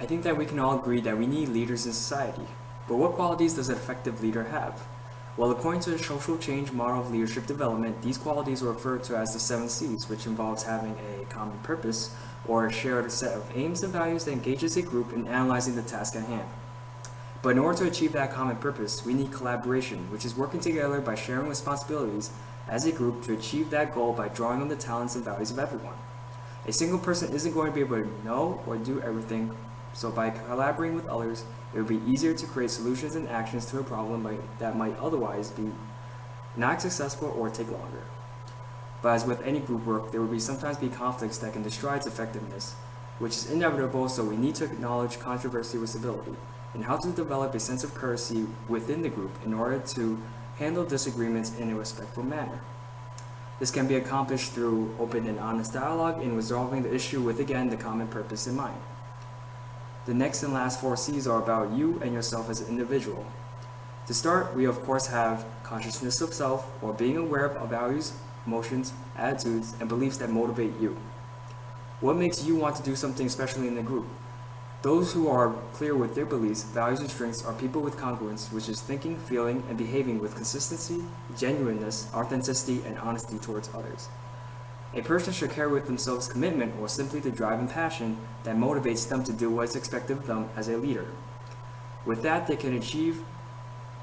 I think that we can all agree that we need leaders in society. But what qualities does an effective leader have? Well, according to the social change model of leadership development, these qualities are referred to as the 7 C's, which involves having a common purpose or a shared set of aims and values that engages a group in analyzing the task at hand. But in order to achieve that common purpose, we need collaboration, which is working together by sharing responsibilities as a group to achieve that goal by drawing on the talents and values of everyone. A single person isn't going to be able to know or do everything, so by collaborating with others, it would be easier to create solutions and actions to a problem that might otherwise be not successful or take longer. But as with any group work, there will sometimes be conflicts that can destroy its effectiveness, which is inevitable, so we need to acknowledge controversy with civility, and how to develop a sense of courtesy within the group in order to handle disagreements in a respectful manner. This can be accomplished through open and honest dialogue in resolving the issue with, again, the common purpose in mind. The next and last 4 C's are about you and yourself as an individual. To start, we of course have consciousness of self, or being aware of values, emotions, attitudes, and beliefs that motivate you. What makes you want to do something especially in the group? Those who are clear with their beliefs, values, and strengths are people with congruence, which is thinking, feeling, and behaving with consistency, genuineness, authenticity, and honesty towards others. A person should carry with themselves commitment or simply the drive and passion that motivates them to do what is expected of them as a leader. With that, they can achieve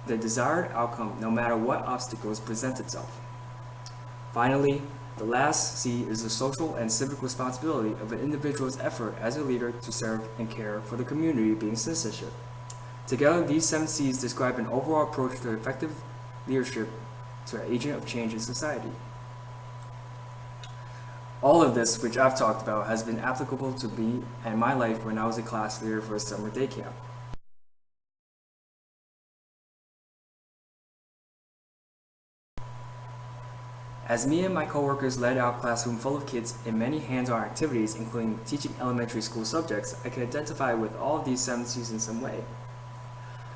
the desired outcome no matter what obstacles present itself. Finally, the last C is the social and civic responsibility of an individual's effort as a leader to serve and care for the community, being citizenship. Together, these 7 C's describe an overall approach to effective leadership to an agent of change in society. All of this, which I've talked about, has been applicable to me and my life when I was a class leader for a summer day camp. As me and my coworkers led our classroom full of kids in many hands-on activities, including teaching elementary school subjects, I can identify with all of these 7 C's in some way.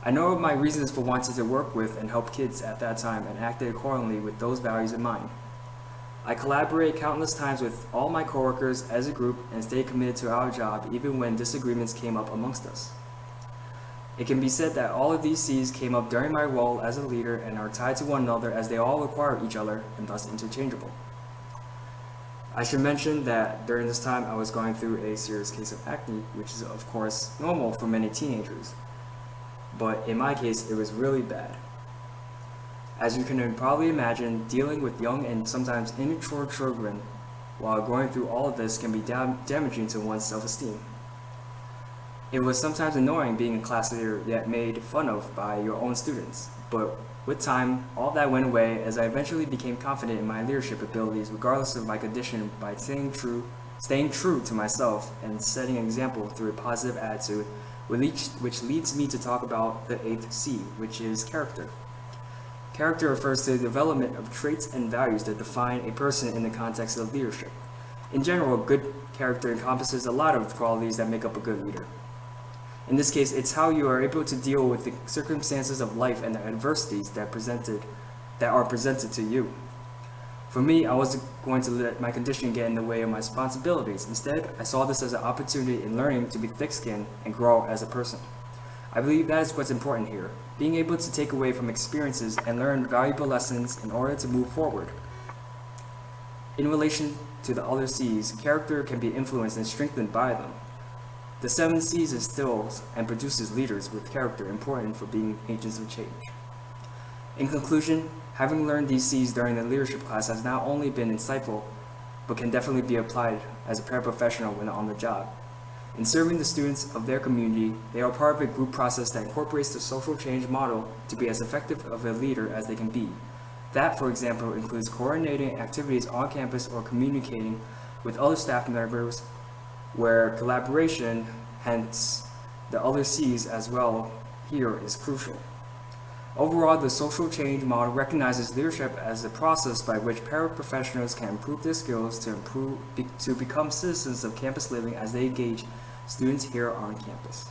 I know my reasons for wanting to work with and help kids at that time and acted accordingly with those values in mind. I collaborate countless times with all my coworkers as a group and stay committed to our job even when disagreements came up amongst us. It can be said that all of these C's came up during my role as a leader and are tied to one another as they all require each other and thus interchangeable. I should mention that during this time I was going through a serious case of acne, which is of course normal for many teenagers, but in my case it was really bad. As you can probably imagine, dealing with young and sometimes immature children while going through all of this can be damaging to one's self-esteem. It was sometimes annoying being a class leader yet made fun of by your own students, but with time, all that went away as I eventually became confident in my leadership abilities regardless of my condition by staying true to myself and setting an example through a positive attitude, which leads me to talk about the 8th C, which is character. Character refers to the development of traits and values that define a person in the context of leadership. In general, good character encompasses a lot of qualities that make up a good leader. In this case, it's how you are able to deal with the circumstances of life and the adversities that are presented to you. For me, I wasn't going to let my condition get in the way of my responsibilities. Instead, I saw this as an opportunity in learning to be thick-skinned and grow as a person. I believe that is what's important here, being able to take away from experiences and learn valuable lessons in order to move forward. In relation to the other C's, character can be influenced and strengthened by them. The 7 C's instills and produces leaders with character important for being agents of change. In conclusion, having learned these C's during the leadership class has not only been insightful, but can definitely be applied as a paraprofessional when on the job. In serving the students of their community, they are part of a group process that incorporates the social change model to be as effective of a leader as they can be. That, for example, includes coordinating activities on campus or communicating with other staff members, where collaboration, hence the other C's as well here, is crucial. Overall, the social change model recognizes leadership as a process by which paraprofessionals can improve their skills to become citizens of campus living as they engage students here on campus.